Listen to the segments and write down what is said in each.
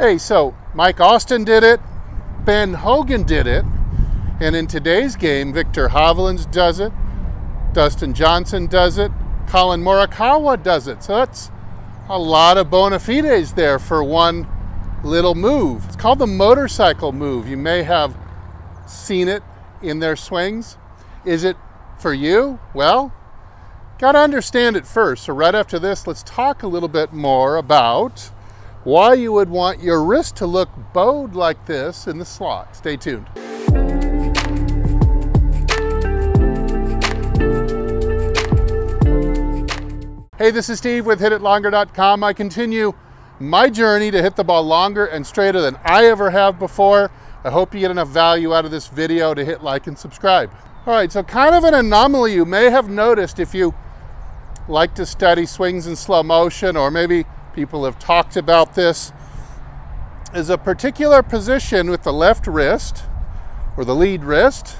Hey, so Mike Austin did it, Ben Hogan did it, and in today's game, Victor Hovland does it, Dustin Johnson does it, Colin Morikawa does it. So that's a lot of bona fides there for one little move. It's called the motorcycle move. You may have seen it in their swings. Is it for you? Well, got to understand it first. So right after this, let's talk a little bit more about why you would want your wrist to look bowed like this in the slot. Stay tuned. Hey, this is Steve with HitItLonger.com. I continue my journey to hit the ball longer and straighter than I ever have before. I hope you get enough value out of this video to hit like and subscribe. All right, so kind of an anomaly you may have noticed if you like to study swings in slow motion, or maybe people have talked about this, is a particular position with the left wrist, or the lead wrist,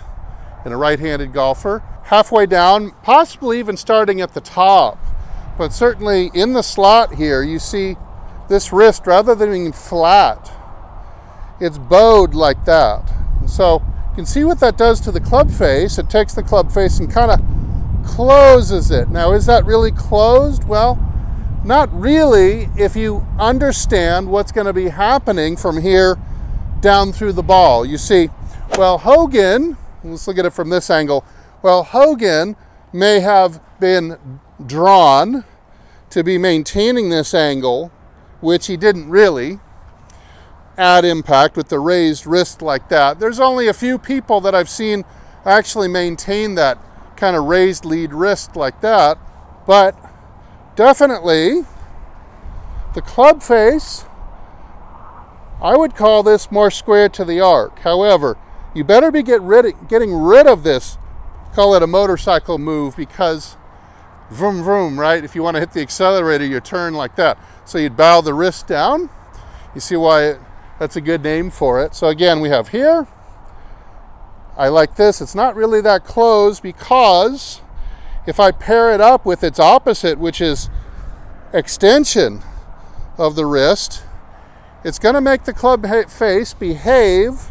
in a right-handed golfer, halfway down, possibly even starting at the top. But certainly in the slot here, you see this wrist, rather than being flat, it's bowed like that. And so you can see what that does to the club face. It takes the club face and kind of closes it. Now, is that really closed? Well, not really if you understand what's going to be happening from here down through the ball. You see, well, Hogan, let's look at it from this angle. Well, Hogan may have been drawn to be maintaining this angle, which he didn't really, at impact with the raised wrist like that. There's only a few people that I've seen actually maintain that kind of raised lead wrist like that, but definitely the club face, I would call this more square to the arc. However, you better be getting rid of this, call it a motorcycle move, because vroom vroom, right? If you want to hit the accelerator, you turn like that. So you'd bow the wrist down. You see why that's a good name for it. So again, we have here, I like this. It's not really that close, because if I pair it up with its opposite, which is extension of the wrist, it's going to make the club face behave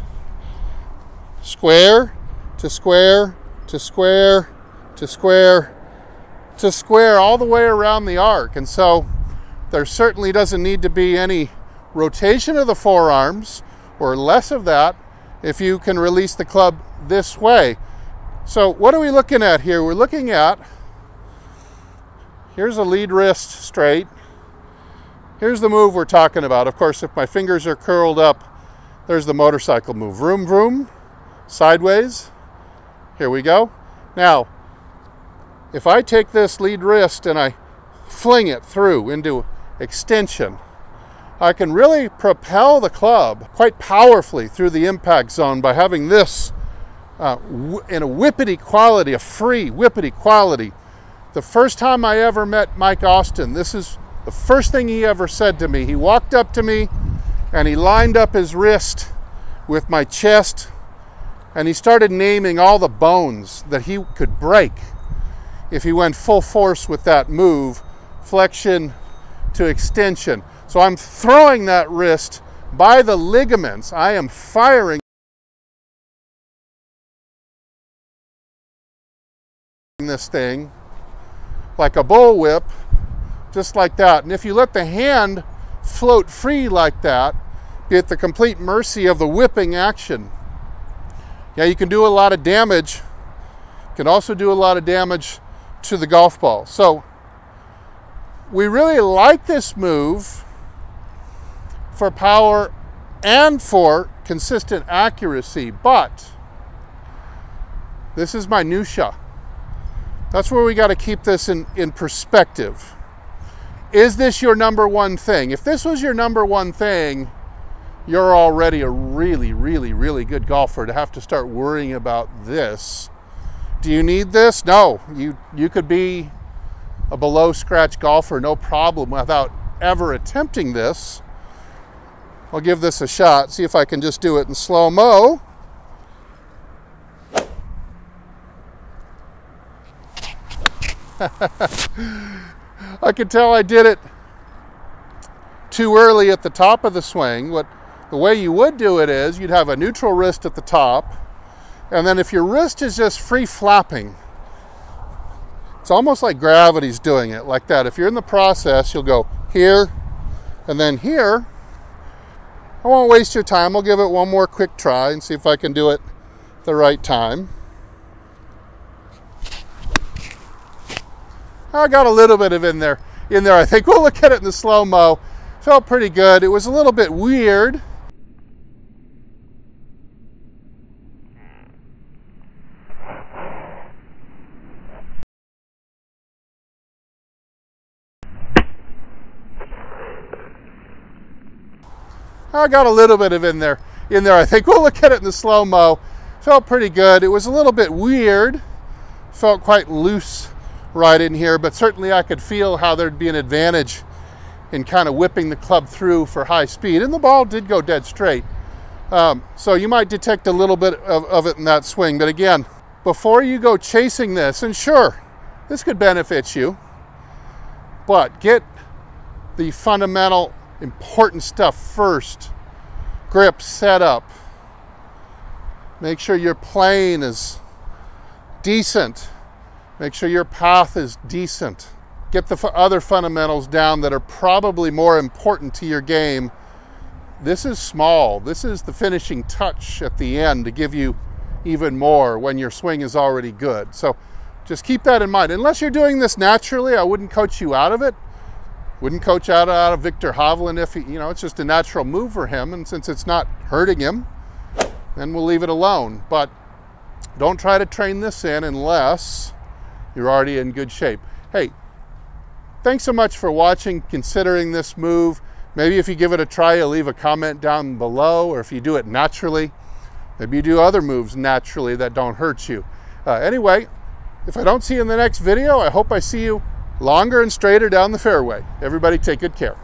square to square to square to square to square all the way around the arc. And so there certainly doesn't need to be any rotation of the forearms, or less of that, if you can release the club this way. So what are we looking at here? We're looking at, here's a lead wrist straight. Here's the move we're talking about. Of course, if my fingers are curled up, there's the motorcycle move. Vroom, vroom, sideways. Here we go. Now, if I take this lead wrist and I fling it through into extension, I can really propel the club quite powerfully through the impact zone by having this in a whippity quality, a free whippity quality. The first time I ever met Mike Austin, this is the first thing he ever said to me. He walked up to me and he lined up his wrist with my chest, and he started naming all the bones that he could break if he went full force with that move, flexion to extension. So I'm throwing that wrist by the ligaments. I am firing this thing like a bullwhip, just like that. And if you let the hand float free like that, be at the complete mercy of the whipping action, yeah, you can do a lot of damage. You can also do a lot of damage to the golf ball. So we really like this move for power and for consistent accuracy, but this is minutia. That's where we got to keep this in perspective. Is this your number one thing? If this was your number one thing, you're already a really, really, really good golfer to have to start worrying about this. Do you need this? No. You could be a below scratch golfer, no problem, without ever attempting this. I'll give this a shot, see if I can just do it in slow-mo. I could tell I did it too early at the top of the swing, the way you would do it is you'd have a neutral wrist at the top, and then if your wrist is just free flapping, it's almost like gravity's doing it, like that. If you're in the process, you'll go here and then here. I won't waste your time. I'll give it one more quick try and see if I can do it the right time. I got a little bit of in there, I think. We'll look at it in the slow-mo. Felt pretty good. It was a little bit weird. I got a little bit of in there, I think. We'll look at it in the slow-mo. Felt pretty good. It was a little bit weird. Felt quite loose right in here, but certainly I could feel how there'd be an advantage in kind of whipping the club through for high speed. And the ball did go dead straight. So you might detect a little bit of it in that swing. But again, before you go chasing this, and sure, this could benefit you, but get the fundamental important stuff first. Grip, setup. Make sure your plane is decent. Make sure your path is decent. Get the other fundamentals down that are probably more important to your game. This is small. This is the finishing touch at the end to give you even more when your swing is already good. So just keep that in mind. Unless you're doing this naturally, I wouldn't coach you out of it. Wouldn't coach out of Viktor Hovland if it's just a natural move for him, and since it's not hurting him, then we'll leave it alone. But don't try to train this in unless you're already in good shape. Hey, thanks so much for watching, considering this move. Maybe if you give it a try, you'll leave a comment down below, or if you do it naturally, maybe you do other moves naturally that don't hurt you. Anyway, if I don't see you in the next video, I hope I see you longer and straighter down the fairway. Everybody take good care.